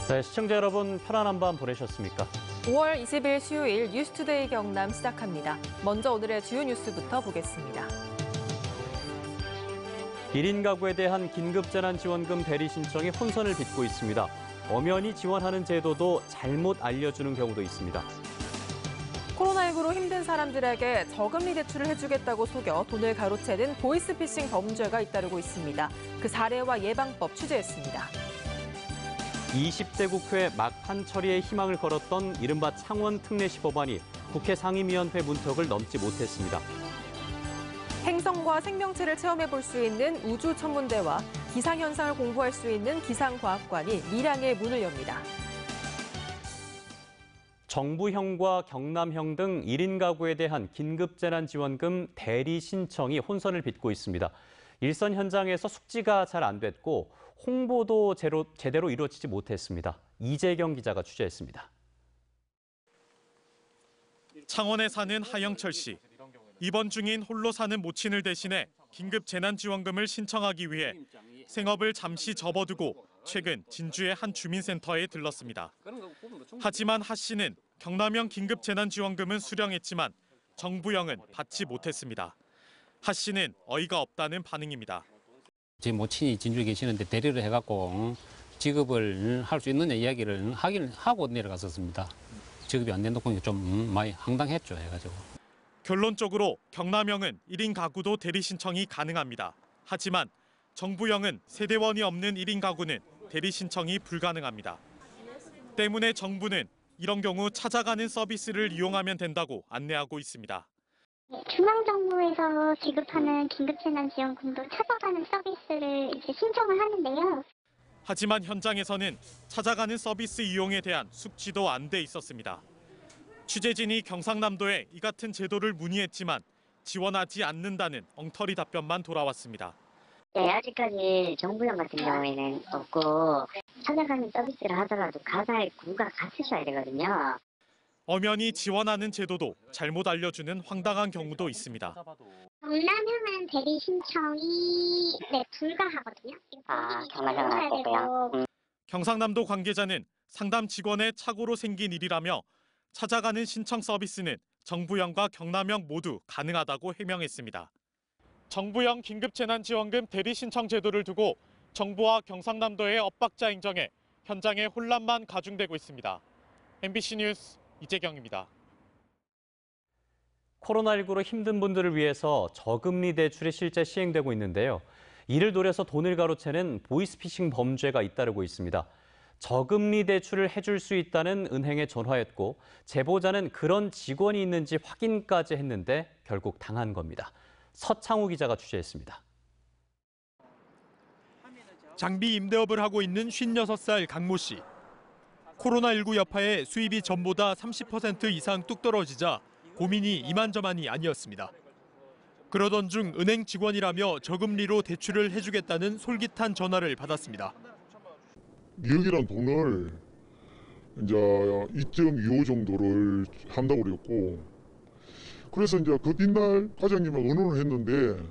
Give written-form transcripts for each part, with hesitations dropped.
네, 시청자 여러분 편안한 밤 보내셨습니까? 5월 20일 수요일 뉴스투데이 경남 시작합니다. 먼저 오늘의 주요 뉴스부터 보겠습니다. 1인 가구에 대한 긴급재난지원금 대리 신청이 혼선을 빚고 있습니다. 엄연히 지원하는 제도도 잘못 알려주는 경우도 있습니다. 코로나19로 힘든 사람들에게 저금리 대출을 해주겠다고 속여 돈을 가로채는 보이스피싱 범죄가 잇따르고 있습니다. 그 사례와 예방법 취재했습니다. 20대 국회 막판 처리에 희망을 걸었던 이른바 창원 특례시 법안이 국회 상임위원회 문턱을 넘지 못했습니다. 행성과 생명체를 체험해 볼 수 있는 우주천문대와 기상현상을 공부할 수 있는 기상과학관이 밀양의 문을 엽니다. 정부형과 경남형 등 1인 가구에 대한 긴급재난지원금 대리 신청이 혼선을 빚고 있습니다. 일선 현장에서 숙지가 잘 안 됐고 홍보도 제대로 이루어지지 못했습니다. 이재경 기자가 취재했습니다. 창원에 사는 하영철 씨. 입원 중인 홀로 사는 모친을 대신해 긴급재난지원금을 신청하기 위해 생업을 잠시 접어두고 최근 진주의 한 주민센터에 들렀습니다. 하지만 하 씨는 경남형 긴급재난지원금은 수령했지만 정부형은 받지 못했습니다. 하 씨는 어이가 없다는 반응입니다. 제 모친이 진주에 계시는데 대리를 해갖고 지급을 할 수 있느냐 이야기를 하고 내려갔었습니다. 지급이 안 된다고 좀 많이 황당했죠 해가지고. 결론적으로 경남형은 1인 가구도 대리 신청이 가능합니다. 하지만 정부형은 세대원이 없는 1인 가구는 대리 신청이 불가능합니다. 때문에 정부는 이런 경우 찾아가는 서비스를 이용하면 된다고 안내하고 있습니다. 중앙정부에서 지급하는 긴급재난지원금도 찾아가는 서비스를 이제 신청을 하는데요. 하지만 현장에서는 찾아가는 서비스 이용에 대한 숙지도 안 돼 있었습니다. 취재진이 경상남도에 이 같은 제도를 문의했지만 지원하지 않는다는 엉터리 답변만 돌아왔습니다. 네, 아직까지 정부형 같은 경우에는 없고 찾아가는 서비스를 하더라도 가사의 구가 같으셔야 되거든요. 엄연히 지원하는 제도도 잘못 알려주는 황당한 경우도 있습니다. 경남형은 대리 신청이 불가하거든요. 경남형은 안 되고요. 경상남도 관계자는 상담 직원의 착오로 생긴 일이라며 찾아가는 신청 서비스는 정부형과 경남형 모두 가능하다고 해명했습니다. 정부형 긴급재난지원금 대리 신청 제도를 두고 정부와 경상남도의 엇박자 행정에 현장의 혼란만 가중되고 있습니다. MBC 뉴스 이재경입니다. 코로나19로 힘든 분들을 위해서 저금리 대출이 실제 시행되고 있는데요. 이를 노려서 돈을 가로채는 보이스피싱 범죄가 잇따르고 있습니다. 저금리 대출을 해줄 수 있다는 은행에 전화했고 제보자는 그런 직원이 있는지 확인까지 했는데 결국 당한 겁니다. 서창우 기자가 취재했습니다. 장비 임대업을 하고 있는 56살 강모 씨. 코로나19 여파에 수입이 전보다 30% 이상 뚝 떨어지자 고민이 이만저만이 아니었습니다. 그러던 중 은행 직원이라며 저금리로 대출을 해주겠다는 솔깃한 전화를 받았습니다. 미역이란 돈을 이제 2.25 정도를 한다고 그랬고, 그래서 이제 그 뒷날 과장님하고 의논을 했는데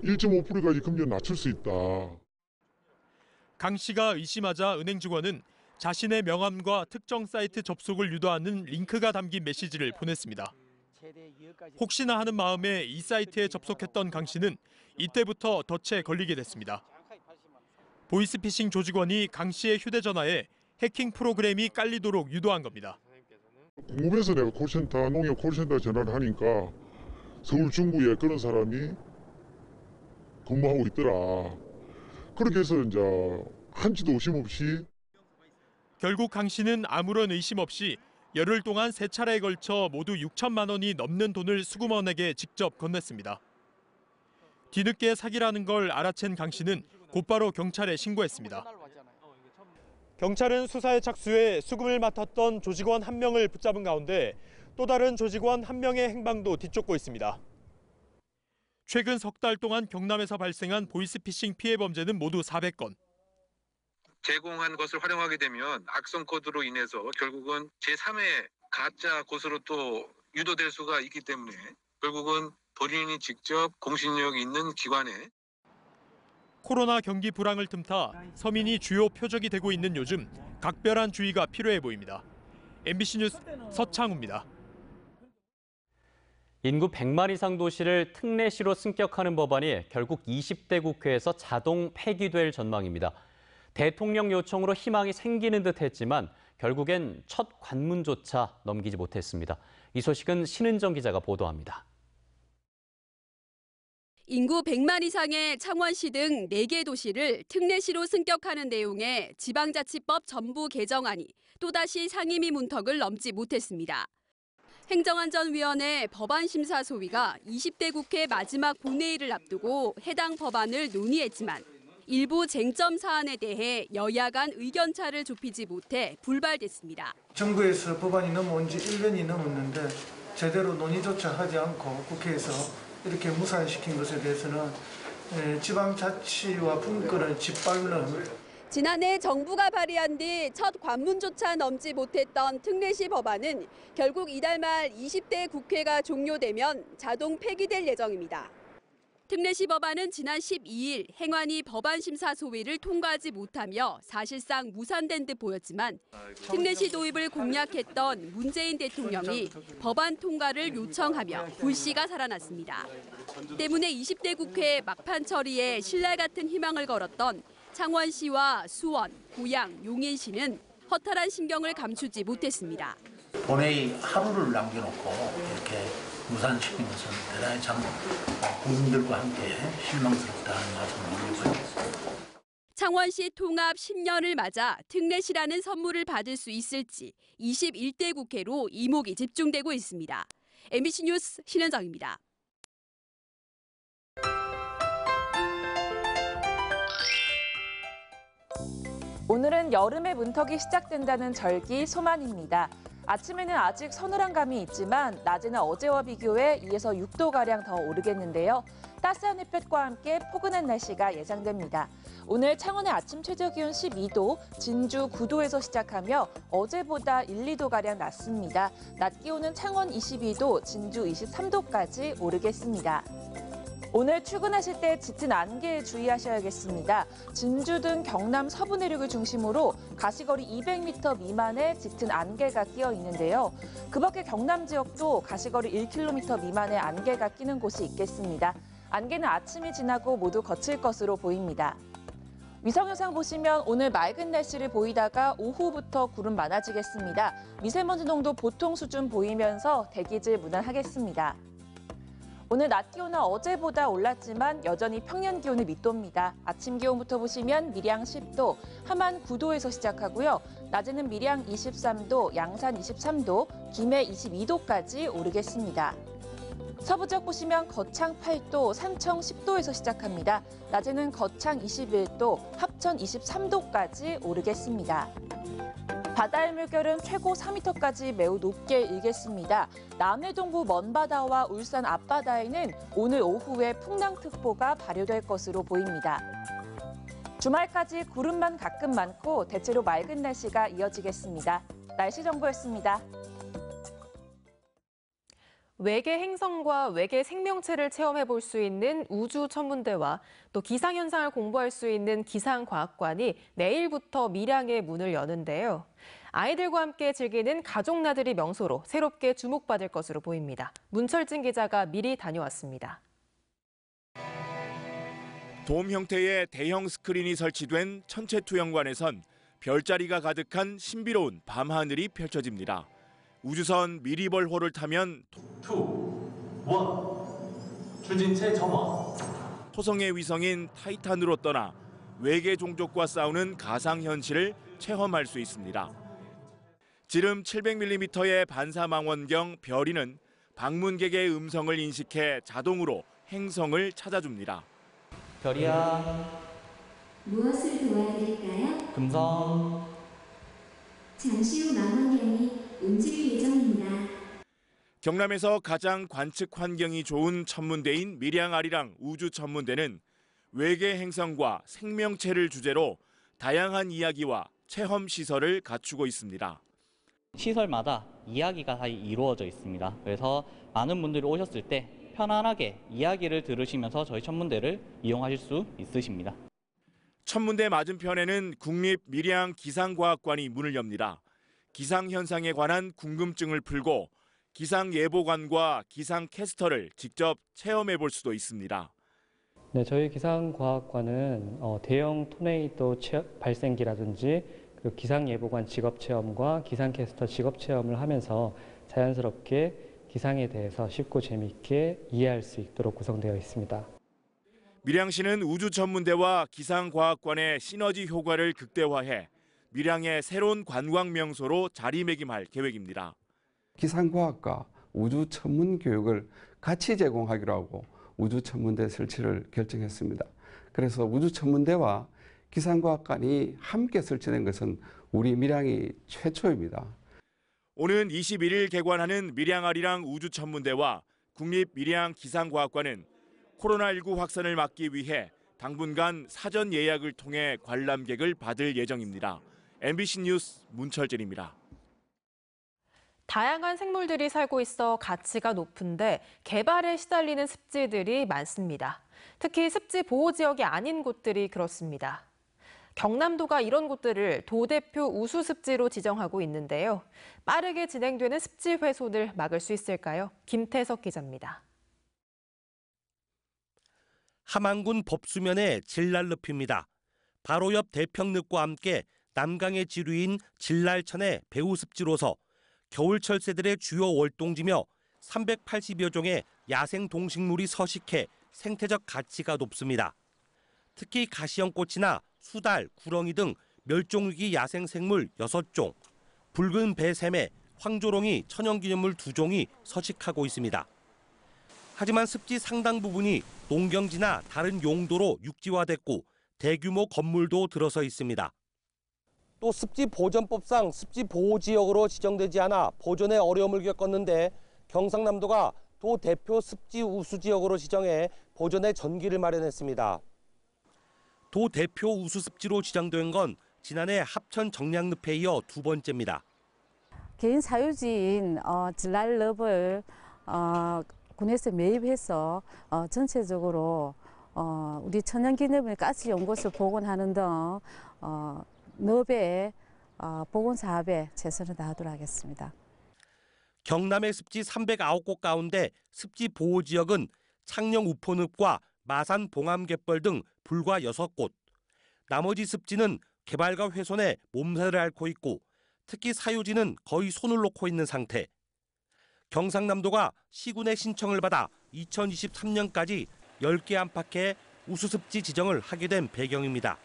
1.5%까지 금리를 낮출 수 있다. 강 씨가 의심하자 은행 직원은 자신의 명함과 특정 사이트 접속을 유도하는 링크가 담긴 메시지를 보냈습니다. 혹시나 하는 마음에 이 사이트에 접속했던 강 씨는 이때부터 덫에 걸리게 됐습니다. 보이스피싱 조직원이 강 씨의 휴대전화에 해킹 프로그램이 깔리도록 유도한 겁니다. 궁금해서 내가 콜센터, 농협 콜센터에 전화를 하니까 서울 중구에 그런 사람이 근무하고 있더라. 그렇게 해서 이제 한치도 의심 없이. 결국 강 씨는 아무런 의심 없이 열흘 동안 3차례에 걸쳐 모두 6천만 원이 넘는 돈을 수금원에게 직접 건넸습니다. 뒤늦게 사기라는 걸 알아챈 강 씨는 곧바로 경찰에 신고했습니다. 경찰은 수사에 착수해 수금을 맡았던 조직원 1명을 붙잡은 가운데 또 다른 조직원 1명의 행방도 뒤쫓고 있습니다. 최근 석 달 동안 경남에서 발생한 보이스피싱 피해 범죄는 모두 400건. 제공한 것을 활용하게 되면 악성 코드로 인해서 결국은 제3의 가짜 곳으로 또 유도될 수가 있기 때문에 결국은 본인이 직접 공신력 있는 기관에 코로나 경기 불황을 틈타 서민이 주요 표적이 되고 있는 요즘 각별한 주의가 필요해 보입니다. MBC 뉴스 서창우입니다. 인구 100만 이상 도시를 특례시로 승격하는 법안이 결국 20대 국회에서 자동 폐기될 전망입니다. 대통령 요청으로 희망이 생기는 듯 했지만 결국엔 첫 관문조차 넘기지 못했습니다. 이 소식은 신은정 기자가 보도합니다. 인구 100만 이상의 창원시 등 4개 도시를 특례시로 승격하는 내용의 지방자치법 전부 개정안이 또다시 상임위 문턱을 넘지 못했습니다. 행정안전위원회 법안심사 소위가 20대 국회 마지막 본회의를 앞두고 해당 법안을 논의했지만 일부 쟁점 사안에 대해 여야 간 의견차를 좁히지 못해 불발됐습니다. 정부에서 법안이 넘어온 지 1년이 넘었는데 제대로 논의조차 하지 않고 국회에서 이렇게 무산시킨 것에 대해서는 지방자치와 분권을 짓밟는 지난해 정부가 발의한 뒤 첫 관문조차 넘지 못했던 특례시 법안은 결국 이달 말 20대 국회가 종료되면 자동 폐기될 예정입니다. 특례시 법안은 지난 12일 행안위 법안심사 소위를 통과하지 못하며 사실상 무산된 듯 보였지만 특례시 도입을 공약했던 문재인 대통령이 법안 통과를 요청하며 불씨가 살아났습니다. 때문에 20대 국회 막판 처리에 신랄 같은 희망을 걸었던 창원시와 수원, 고양, 용인시는 허탈한 심경을 감추지 못했습니다. 본회의 하루를 남겨놓고 이렇게 무산시킨 것은 대단히 참 국민들과 함께 실망스럽다는 말씀을 드리고요. 창원시 통합 10년을 맞아 특례시라는 선물을 받을 수 있을지 21대 국회로 이목이 집중되고 있습니다. MBC 뉴스 신은정입니다. 오늘은 여름의 문턱이 시작된다는 절기 소만입니다. 아침에는 아직 서늘한 감이 있지만 낮에는 어제와 비교해 2에서 6도가량 더 오르겠는데요. 따스한 햇볕과 함께 포근한 날씨가 예상됩니다. 오늘 창원의 아침 최저기온 12도, 진주 9도에서 시작하며 어제보다 1, 2도가량 낮습니다. 낮 기온은 창원 22도, 진주 23도까지 오르겠습니다. 오늘 출근하실 때 짙은 안개에 주의하셔야겠습니다. 진주 등 경남 서부 내륙을 중심으로 가시거리 200m 미만의 짙은 안개가 끼어 있는데요. 그 밖에 경남 지역도 가시거리 1km 미만의 안개가 끼는 곳이 있겠습니다. 안개는 아침이 지나고 모두 거칠 것으로 보입니다. 위성 영상 보시면 오늘 맑은 날씨를 보이다가 오후부터 구름 많아지겠습니다. 미세먼지 농도 보통 수준 보이면서 대기질 무난하겠습니다. 오늘 낮 기온은 어제보다 올랐지만 여전히 평년 기온을 밑돕니다. 아침 기온부터 보시면 밀양 10도, 함안 9도에서 시작하고요. 낮에는 밀양 23도, 양산 23도, 김해 22도까지 오르겠습니다. 서부 지역 보시면 거창 8도, 산청 10도에서 시작합니다. 낮에는 거창 21도, 합천 23도까지 오르겠습니다. 바다의 물결은 최고 4m까지 매우 높게 일겠습니다. 남해 동부 먼바다와 울산 앞바다에는 오늘 오후에 풍랑특보가 발효될 것으로 보입니다. 주말까지 구름만 가끔 많고 대체로 맑은 날씨가 이어지겠습니다. 날씨 정보였습니다. 외계 행성과 외계 생명체를 체험해볼 수 있는 우주천문대와 또 기상현상을 공부할 수 있는 기상과학관이 내일부터 밀양에 문을 여는데요. 아이들과 함께 즐기는 가족 나들이 명소로 새롭게 주목받을 것으로 보입니다. 문철진 기자가 미리 다녀왔습니다. 돔 형태의 대형 스크린이 설치된 천체투영관에선 별자리가 가득한 신비로운 밤하늘이 펼쳐집니다. 우주선 미리벌호를 타면 2, 1, 추진체 점화. 토성의 위성인 타이탄으로 떠나 외계 종족과 싸우는 가상현실을 체험할 수 있습니다. 지름 700mm의 반사망원경 별이는 방문객의 음성을 인식해 자동으로 행성을 찾아줍니다. 별이야. 무엇을 도와드릴까요? 금성. 잠시 후 망원경이 움직일 예정입니다. 경남에서 가장 관측 환경이 좋은 천문대인 밀양아리랑 우주천문대는 외계 행성과 생명체를 주제로 다양한 이야기와 체험 시설을 갖추고 있습니다. 시설마다 이야기가 다 이루어져 있습니다. 그래서 많은 분들이 오셨을 때 편안하게 이야기를 들으시면서 저희 천문대를 이용하실 수 있으십니다. 천문대 맞은편에는 국립밀양기상과학관이 문을 엽니다. 기상현상에 관한 궁금증을 풀고 기상예보관과 기상캐스터를 직접 체험해 볼 수도 있습니다. 네, 저희 기상과학관은 대형 토네이도 발생기라든지 그리고 기상예보관 직업체험과 기상캐스터 직업체험을 하면서 자연스럽게 기상에 대해서 쉽고 재미있게 이해할 수 있도록 구성되어 있습니다. 밀양시는 우주천문대와 기상과학관의 시너지 효과를 극대화해 밀양의 새로운 관광 명소로 자리매김할 계획입니다. 기상과학과 우주천문교육을 같이 제공하기로 하고 우주천문대 설치를 결정했습니다. 그래서 우주천문대와 기상과학관이 함께 설치된 것은 우리 밀양이 최초입니다. 오는 21일 개관하는 밀양아리랑 우주천문대와 국립밀양기상과학관은 코로나19 확산을 막기 위해 당분간 사전 예약을 통해 관람객을 받을 예정입니다. MBC 뉴스 문철진입니다. 다양한 생물들이 살고 있어 가치가 높은데 개발에 시달리는 습지들이 많습니다. 특히 습지 보호 지역이 아닌 곳들이 그렇습니다. 경남도가 이런 곳들을 도대표 우수 습지로 지정하고 있는데요. 빠르게 진행되는 습지 훼손을 막을 수 있을까요? 김태석 기자입니다. 함안군 법수면의 진랄늪입니다. 바로 옆 대평늪과 함께 남강의 지류인 진랄천의 배후습지로서 겨울철 새들의 주요 월동지며 380여 종의 야생 동식물이 서식해 생태적 가치가 높습니다. 특히 가시형꽃이나 수달, 구렁이 등 멸종위기 야생생물 6종, 붉은 배샘에 황조롱이 천연기념물 2종이 서식하고 있습니다. 하지만 습지 상당 부분이 농경지나 다른 용도로 육지화됐고 대규모 건물도 들어서 있습니다. 또 습지보전법상 습지보호지역으로 지정되지 않아 보존에 어려움을 겪었는데 경상남도가 도 대표 습지 우수지역으로 지정해 보존에 전기를 마련했습니다. 도 대표 우수습지로 지정된 건 지난해 합천 정량늪에 이어 2번째입니다. 개인 사유지인 진랄늪을 군에서 매입해서 전체적으로 우리 천연기념물 가치 연구소 복원하는 등 늪의 복원 사업에 최선을 다하도록 하겠습니다. 경남의 습지 309곳 가운데 습지 보호지역은 창녕 우포늪과 마산 봉암갯벌 등 불과 6곳. 나머지 습지는 개발과 훼손에 몸살을 앓고 있고 특히 사유지는 거의 손을 놓고 있는 상태. 경상남도가 시군의 신청을 받아 2023년까지 10개 안팎의 우수습지 지정을 하게 된 배경입니다.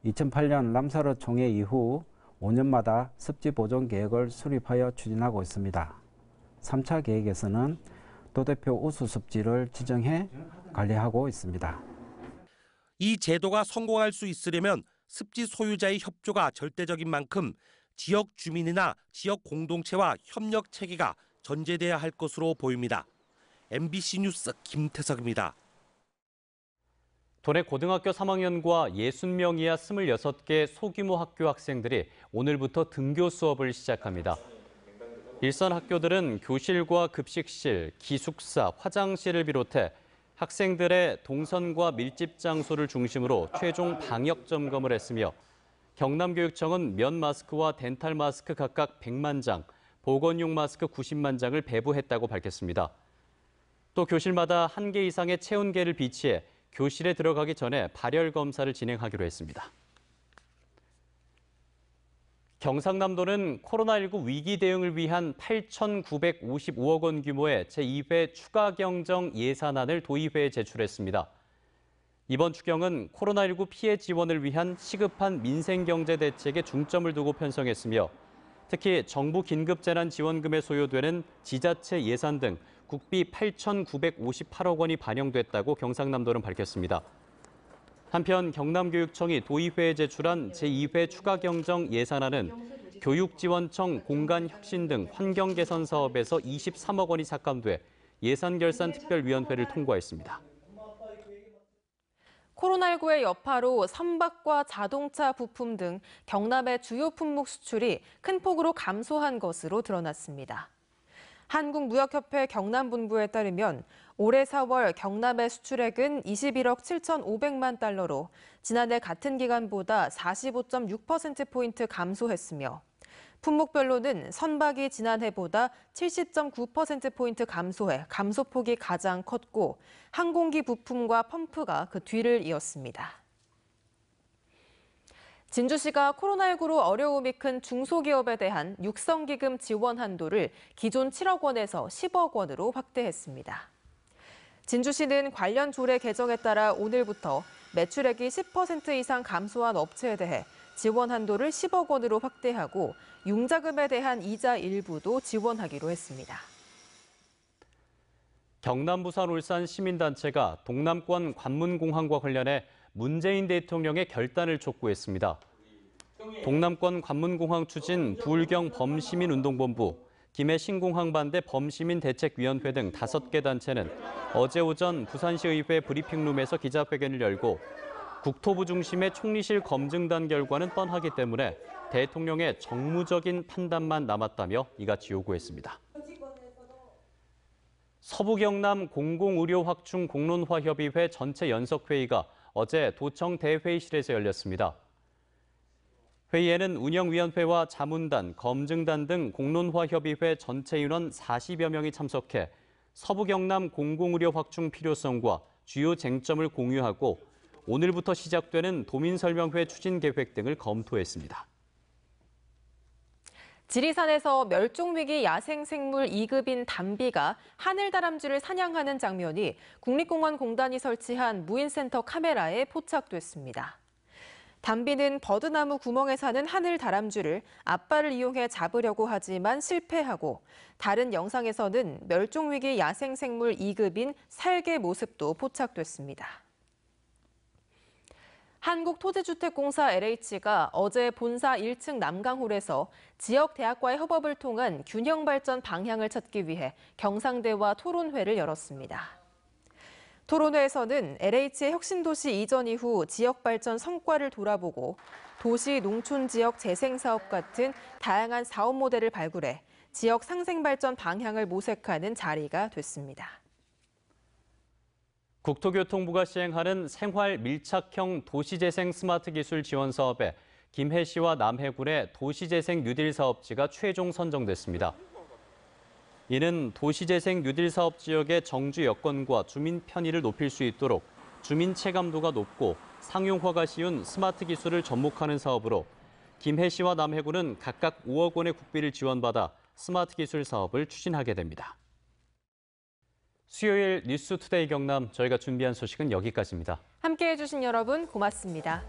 2008년 람사르 총회 이후 5년마다 습지 보존 계획을 수립하여 추진하고 있습니다. 3차 계획에서는 도대표 우수습지를 지정해 관리하고 있습니다. 이 제도가 성공할 수 있으려면 습지 소유자의 협조가 절대적인 만큼 지역 주민이나 지역 공동체와 협력 체계가 전제돼야 할 것으로 보입니다. MBC 뉴스 김태석입니다. 도내 고등학교 3학년과 60명 이하 26개 소규모 학교 학생들이 오늘부터 등교 수업을 시작합니다. 일선 학교들은 교실과 급식실, 기숙사, 화장실을 비롯해 학생들의 동선과 밀집 장소를 중심으로 최종 방역 점검을 했으며 경남교육청은 면 마스크와 덴탈 마스크 각각 100만 장, 보건용 마스크 90만 장을 배부했다고 밝혔습니다. 또 교실마다 1개 이상의 체온계를 비치해 교실에 들어가기 전에 발열 검사를 진행하기로 했습니다. 경상남도는 코로나19 위기 대응을 위한 8,955억 원 규모의 제2회 추가 경정 예산안을 도의회에 제출했습니다. 이번 추경은 코로나19 피해 지원을 위한 시급한 민생경제 대책에 중점을 두고 편성했으며 특히 정부 긴급재난지원금에 소요되는 지자체 예산 등 국비 8,958억 원이 반영됐다고 경상남도는 밝혔습니다. 한편 경남교육청이 도의회에 제출한 제2회 추가경정 예산안은 교육지원청 공간혁신 등 환경개선 사업에서 23억 원이 삭감돼 예산결산특별위원회를 통과했습니다. 코로나19의 여파로 선박과 자동차 부품 등 경남의 주요 품목 수출이 큰 폭으로 감소한 것으로 드러났습니다. 한국무역협회 경남본부에 따르면 올해 4월 경남의 수출액은 21억 7,500만 달러로 지난해 같은 기간보다 45.6%포인트 감소했으며 품목별로는 선박이 지난해보다 70.9%포인트 감소해 감소폭이 가장 컸고 항공기 부품과 펌프가 그 뒤를 이었습니다. 진주시가 코로나19로 어려움이 큰 중소기업에 대한 육성기금 지원 한도를 기존 7억 원에서 10억 원으로 확대했습니다. 진주시는 관련 조례 개정에 따라 오늘부터 매출액이 10% 이상 감소한 업체에 대해 지원 한도를 10억 원으로 확대하고 융자금에 대한 이자 일부도 지원하기로 했습니다. 경남, 부산, 울산 시민단체가 동남권 관문공항과 관련해 문재인 대통령의 결단을 촉구했습니다. 동남권 관문공항 추진 부울경 범시민운동본부, 김해 신공항반대 범시민대책위원회 등 5개 단체는 어제 오전 부산시의회 브리핑룸에서 기자회견을 열고 국토부 중심의 총리실 검증단 결과는 뻔하기 때문에 대통령의 정무적인 판단만 남았다며 이같이 요구했습니다. 서부경남 공공의료 확충 공론화협의회 전체 연석회의가 어제 도청 대회의실에서 열렸습니다. 회의에는 운영위원회와 자문단, 검증단 등 공론화협의회 전체 인원 40여 명이 참석해 서부경남 공공의료 확충 필요성과 주요 쟁점을 공유하고 오늘부터 시작되는 도민설명회 추진 계획 등을 검토했습니다. 지리산에서 멸종위기 야생생물 2급인 담비가 하늘다람쥐를 사냥하는 장면이 국립공원공단이 설치한 무인센터 카메라에 포착됐습니다. 담비는 버드나무 구멍에 사는 하늘다람쥐를 앞발을 이용해 잡으려고 하지만 실패하고 다른 영상에서는 멸종위기 야생생물 2급인 살개 모습도 포착됐습니다. 한국토지주택공사 LH가 어제 본사 1층 남강홀에서 지역 대학과의 협업을 통한 균형 발전 방향을 찾기 위해 경상대와 토론회를 열었습니다. 토론회에서는 LH의 혁신도시 이전 이후 지역 발전 성과를 돌아보고 도시 농촌 지역 재생 사업 같은 다양한 사업 모델을 발굴해 지역 상생 발전 방향을 모색하는 자리가 됐습니다. 국토교통부가 시행하는 생활 밀착형 도시재생 스마트 기술 지원 사업에 김해시와 남해군의 도시재생 뉴딜 사업지가 최종 선정됐습니다. 이는 도시재생 뉴딜 사업 지역의 정주 여건과 주민 편의를 높일 수 있도록 주민 체감도가 높고 상용화가 쉬운 스마트 기술을 접목하는 사업으로 김해시와 남해군은 각각 5억 원의 국비를 지원받아 스마트 기술 사업을 추진하게 됩니다. 수요일 뉴스투데이 경남, 저희가 준비한 소식은 여기까지입니다. 함께해 주신 여러분 고맙습니다.